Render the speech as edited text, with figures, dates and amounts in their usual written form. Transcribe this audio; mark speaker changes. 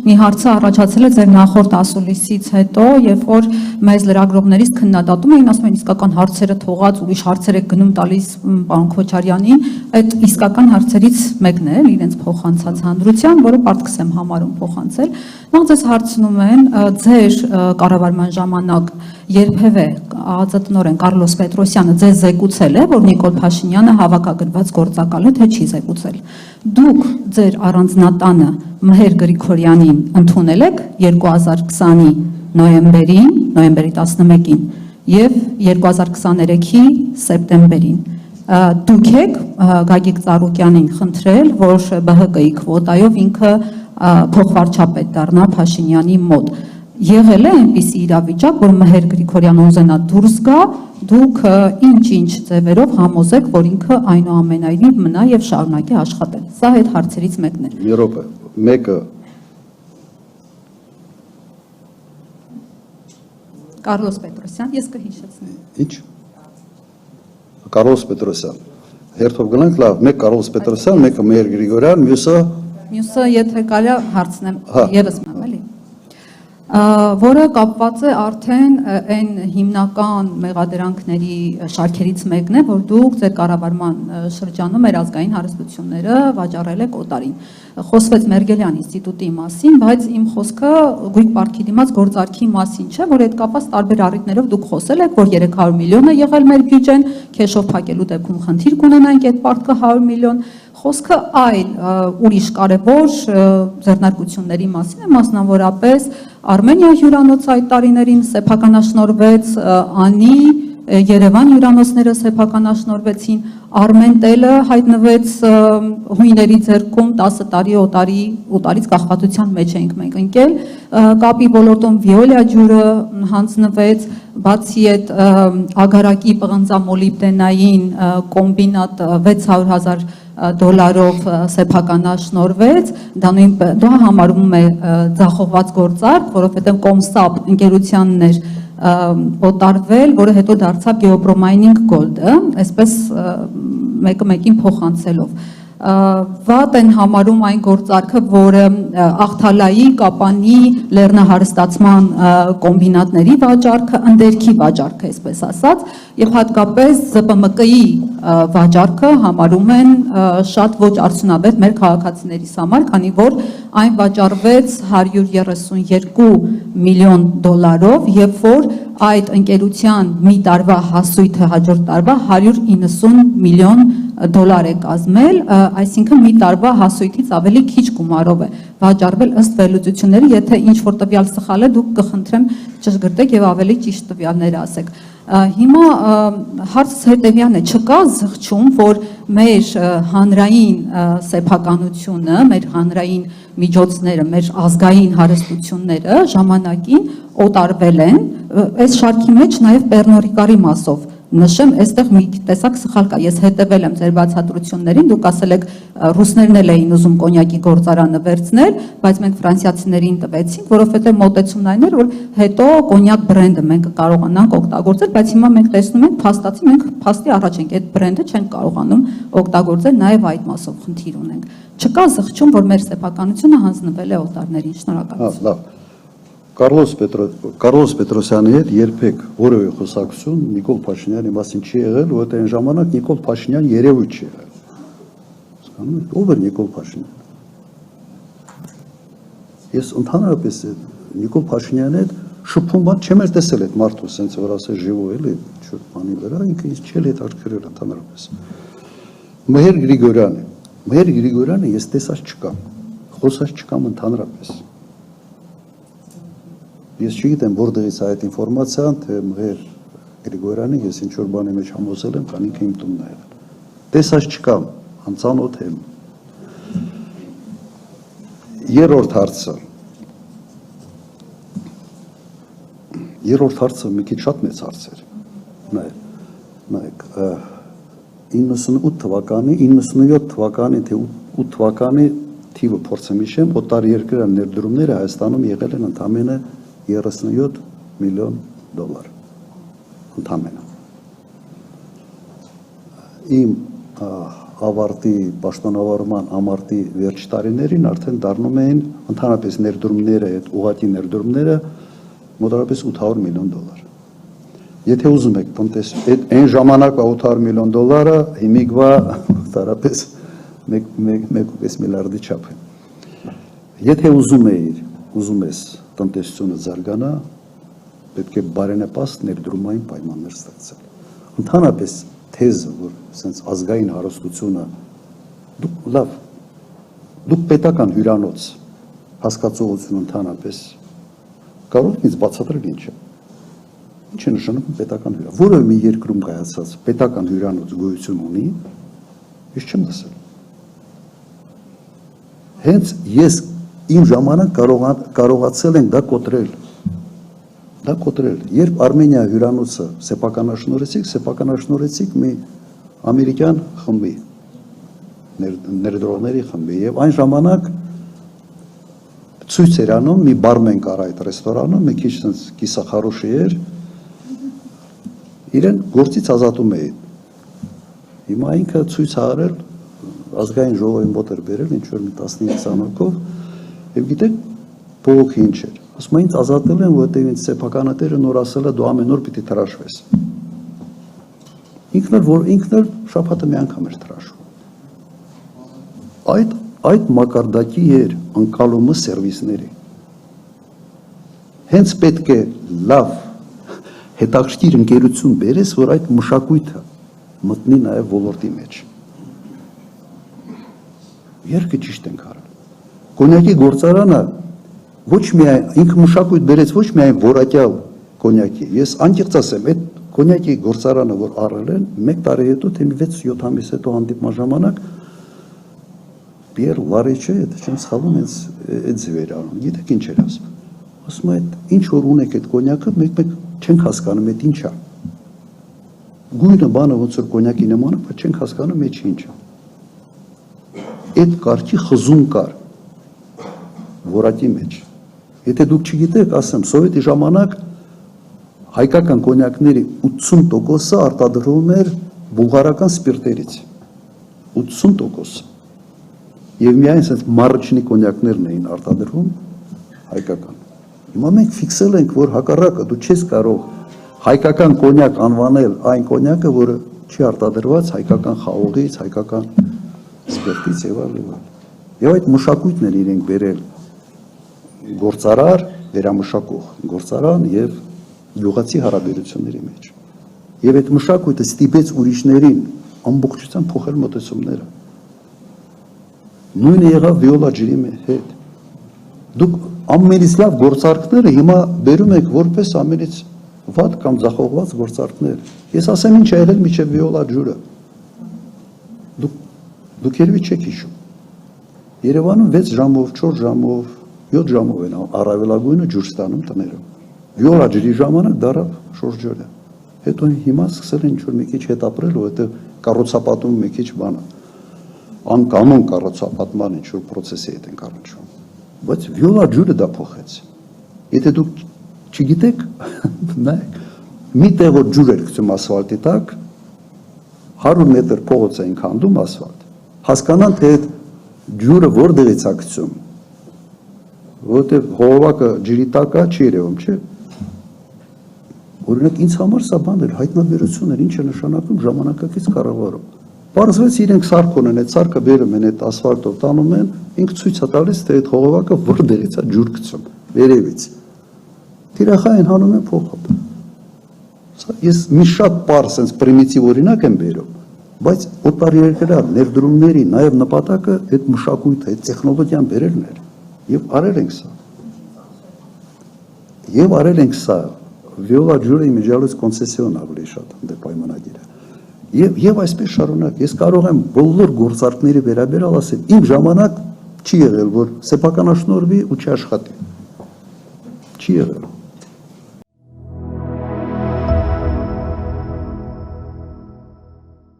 Speaker 1: մի հարցը առաջացել է ձեր նախորդ ասուլիսից հետո, երբ որ մեզ լրագրողներից քննադատում էին, ասում են իսկական հարցերը թողած, ուրիշ հարցեր եք գնում տալիս պարոն Քոչարյանին, այդ իսկական հարցերից մեկն է, իրենց փոխանցած հանրության, որը պարտքս եմ համարում փոխանցել։ Նախ ձեզ հարցնում են, ձեր կառավարման ժամանակ երբևէ ԱԱԾ-տնօրեն Կարլոս Պետրոսյանը ձեզ զեկուցել է, որ Նիկոլ Փաշինյանը հավաքագրված գործակալ է, թե չի զեկուցել։ Դուք ձեր առանձնատանը Մհեր Գրիգորյանին ընդունել եք 2020-ի նոյեմբերի 11-ին եւ 2023-ի սեպտեմբերին։ Դուք եք Գագիկ Ծառուկյանին խնդրել, որ ԲՀԿ-ի քվոտայով ինքը փոխվարչապետ դառնա Փաշինյանի մոտ։ Եղել է այնպիսի իրավիճակ, որ Մհեր Գրիգորյանը ուզենա դուրս գա, դուք ինչ-ինչ ձևերով համոզեք, որ ինքը այնուամենայնիվ մնա եւ շարունակի աշխատել։ Սա այդ հարցերից մեկն է։
Speaker 2: Մի րոպե, մեկը
Speaker 1: Կարլոս Պետրոսյան, ես կհիշեցնեմ։
Speaker 2: Ինչ։ Կարլոս Պետրոսյան։ Հերթով գնանք, լավ, մեկ Կարլոս Պետրոսյան, մեկը Մհեր Գրիգորյան, մյուսը
Speaker 1: եթե կարելի հարցնեմ եւս մամ, էլի։ Որը կապված է արդեն այն հիմնական մեղադրանքների շարքերից մեկն է, որ դուք ձեր կառավարման շրջանում մեր ազգային հարստությունները վաճառել եք օտարին։ Խոսվեց Մերգելյան ինստիտուտի մասին, բայց իմ խոսքը Գույք պարտքի դիմաց գործարքի մասին չէ, որ այդ կապված տարբեր առիթներով դուք խոսել եք, որ 300 միլիոն է եղել մեր բյուջեն, քեշով փակելու դեպքում խնդիր կունենանք այդ պարտքը 100 միլիոն։ Խոսքը այլ ուրիշ կարևոր ձեռնարկությունների մասին է, մասնավորապես Արմենիա հյուրանոց այդ տարիներին սեփականաշնորհվեց, անի Երևան հյուրանոցները սեփականաշնորհվեցին, Արմենտելը հայտնվեց հույների ձեռքում 10 տարի օտարից կախվածության մեջ էինք մենք ընկել, կապի ոլորտում Վիոլիա ջուրը հանձնվեց, բացի այդ Ագարակի պղնձամոլիբդենային կոմբինատ $600,000 սեփականաշնորհվեց, դա համարվում է ձախողված գործարք, որովհետև Կոմսապ ընկերությանն էր օտարվել, որը հետո դարձավ Geopromining Gold-ը, այսպես մեկը մեկին փոխանցելով։ Վատ են համարում այն գործարքը, որը Աղթալայի, Կապանի, լեռնահարստացման կոմբինատների վաճառքը, ընդերքի վաճառքը, այսպես ասած, եւ հատկապես ԶՊՄԿ-ի վաճառքը համարում են շատ ոչ արդյունավետ մեր քաղաքացիներիս համար, քանի որ այն վաճառվեց $132 միլիոն, երբ որ այդ ընկերության մի տարվա հասույթը հաջորդ տարվա $190 միլիոն է կազմել, այսինքն մի տարվա հասույթից ավելի քիչ գումարով է վաճառվել ըստ վերլուծությունների, եթե ինչ-որ տվյալ սխալ է, դուք կխնդրեմ ճշգրտեք եւ ավելի ճիշտ տվյալներ ասեք։ Հիմա հարցս հետևյալն է, չկա զղջում, որ մեր հանրային սեփականությունը, մեր հանրային միջոցները, մեր ազգային հարստությունները ժամանակին օտարվել են, այս շարքի մեջ նաև Պեռնո Ռիկարի մասով նշեմ, այստեղ մի տեսակ սխալ կա, ես հետևել եմ ձեր բացատրություններին, դուք ասել եք ռուսներն էլ էին ուզում կոնյակի գործարանը վերցնել, բայց մենք ֆրանսիացիներին տվեցինք, որովհետև մոտեցումն այն էր, որ հետո կոնյակ բրենդը մենք կարողանանք օգտագործել, բայց հիմա մենք տեսնում ենք փաստացի, մենք փաստի առաջ ենք, այդ բրենդը չենք կարողանում օգտագործել, նաև այդ մասով խնդիր ունենք։ Չկա զղջում, որ մեր սեփականությունը հանձնվել է օտարներին, շնորհակալություն։
Speaker 2: Լավ։ Կարլոս Պետրոսյանի հետ երբեք որևէ խոսակցություն Նիկոլ Փաշինյանի մասին չի եղել, որովհետև այն ժամանակ Նիկոլ Փաշինյան երևույթ չի եղել։ Հասկանում եք, ով էր Նիկոլ Փաշինյանը։ Ես ընդհանրապես Նիկոլ Փաշինյանի հետ շփում բան չեմ տեսել այդ մարդու, ասենց որ ասել ժիվո էլի, ինչ բանի վրա, ինքը ինձ չի հետաքրքրել ընդհանրապես։ Մհեր Գրիգորյանը ես տեսած չկամ, խոսած չկամ ընդհանրապես։ Ես չգիտեմ որտեղից է այդ ինֆորմացիան, թե Մհեր Գրիգորյանը ես ինչ որ բանի մեջ համոզել եմ, քան ինքը իմ տունն է եղել։ Տեսած չկամ, անծանոթ եմ։ Երրորդ հարցը մի քիչ շատ մեծ հարց էր։ Նայեք, 98 թվականի, 97 թվականի, թե 8 թվականի թիվը փորձեմ հիշեմ, օտար երկրյա ներդրումները Հայաստանում եղել են ընդամենը $37 միլիոն, ընդամենը։ Իմ ավարտի պաշտոնավարման ամարտի վերջ տարիներին արդեն դառնում էին ընդհանրապես ներդրումները, այդ ուղղակի ներդրումները մոտավորապես $800 միլիոն։ Եթե ուզում եք այդ այն ժամանակվա $800 միլիոն հիմիկվա տարապես 1.5 միլիարդի չափ է։ Եթե ուզում ես տնտեսությունը զարգանա, պետք է բարենպաստ ներդրումային պայմաններ ստեղծել։ Ընդհանրապես թեզը, որ sense ազգային հարստությունը դուք պետական հյուրանոց հասկացողություն ընդհանրապես կարող եք ինձ բացատրել ինչ է։ Ինչ է նշանակում պետական հյուրանոց։ Որևէ մի երկրում կայացած պետական հյուրանոց գոյություն ունի, ես չեմ լսել։ Հենց ես իմ ժամանակ կարողացել ենք դա կոտրել։ Երբ Արմենիա հյուրանոցը սեփականաշնորհեցիք մի ամերիկյան խմբի, ներդրողների խմբի, եւ այն ժամանակ ցույց էր անում մի բարմեն կար այդ ռեստորանում, մի քիչ sense կիսախարոշի էր, իրեն գործից ազատում էին։ Հիմա ինքը ցույց արել ազգային ժողովին մոտ էր բերել ինչ որ մի 15-20 հոգով եւ գիտեք բողոքի ինչ էր։ Ասում են ինձ ազատել են, որտեղ ինձ սեփականատերը նոր ասել է դու ամեն օր պիտի թրաշվես։ Ինքն էլ շաբաթը մի անգամ էր թրաշվում։ Այդ մակարդակի էր ընկալումը սերվիսների։ Հենց պետք է լավ հետաքրքիր ընկերություն բերես, որ այդ մշակույթը մտնի նաև ոլորտի մեջ։ Երկը ճիշտ ենք արել։ Կոնյակի գործարանը ոչ միայն ինքը մշակույթ բերեց ոչ միայն որակյալ կոնյակի։ Ես անկեղծ ասեմ, այդ կոնյակի գործարանը, որ առել են, 1 տարի հետո, թե 6-7 ամիս հետո հանդիպման ժամանակ Պիեր Լարեչը, չեմ սխալվում, այդ ձևեր անում։ Գիտեք ինչ էր ասում։ Ասում է, ինչ որ ունեք այդ կոնյակը, մեկ չենք հասկանում այդ ինչ է։ Գույնը բանը ոնց որ կոնյակի նման է, բայց չենք հասկանում այդ ինչ է։ Այդ կարգի խզում կար որակի մեջ։ Եթե դուք չգիտեք, ասեմ, սովետի ժամանակ հայկական կոնյակների 80%-ը արտադրվում էր բուլղարական սպիրտերից։ 80%։ Եվ միայն ասենց մարրջնի կոնյակներն էին արտադրվում հայկական։ Հիմա մենք ֆիքսել ենք, որ հակառակը դու չես կարող հայկական կոնյակ անվանել այն կոնյակը, որը չի արտադրված հայկական խաղողից, հայկական սպիրտից եւ այլն։ Եվ այդ մշակույթն են իրենք բերել գործարար, վերամշակող, գործարան եւ յուղացի հարաբերությունների մեջ։ Եվ այդ մշակույթը ստիպեց ուրիշներին ամբողջությամբ փոխել մոտեցումները։ Նույնը եղավ վիոլա ջրի հետ։ Դուք ամենից լավ գործարքները հիմա բերում եք որպես ամենից վատ կամ ձախողված գործարքներ։ Ես ասեմ ինչ է եղել միջև վիոլա ջուրը։ Դուք երևի չեք հիշում։ Երևանում 6 ժամով, 4 ժամով, 7 ժամով են առավելագույնը ջուր ստանում տներում։ Վիոլա ջրի ժամանակ դարավ շորժերը։ Հետո հիմա սկսել են ինչ-որ մի քիչ հետ ապրել, որովհետև կառուցապատում մի քիչ բանը անկանոն կառուցապատման ինչ-որ process-ի հետ են առնչվում։ Բայց վիոլա ջուրը դա փոխեց։ Եթե դուք չգիտեք, նայեք, մի տեղ որ ջուր էր գցում ասֆալտի տակ, 100 մետր փողոց էին քանդում ասֆալտ։ Հասկանան, թե այդ ջուրը որտեղից է գցում։ Որտեղ հողովակը ջրի տակ է, չի երևում, չէ՞։ Օրինակ ինձ համար սա բան էր, հայտնաբերություն էր, ինչ է նշանակում ժամանակակից կառավարում։ Պարզվեց իրենք սարք ունեն, այդ սարքը բերում են, այդ ասֆալտով տանում են, ինքը ցույց է տալիս, թե այդ հողովակը որտեղից է ջուր գցում, վերևից։ Տիրախային հանում են փոխապ։ Սա ես մի շատ պարզ, sense պրիմիտիվ օրինակ եմ բերում, բայց օտարերկրյա ներդրումների նաև նպատակը այդ մշակույթը, այդ տեխնոլոգիան բերելն էր, եւ արել ենք սա։ Վիոլա ջուրը իմիջիալից կոնցեսիոն ավելի շատ դե պայմանագիր է։ Եվ այսպես շարունակ, ես կարող եմ բոլոր գործարքների վերաբերյալ ասել, իմ ժամանակ չի եղել, որ սեփականաշնորհվի ու չաշխատի։ Չի եղել։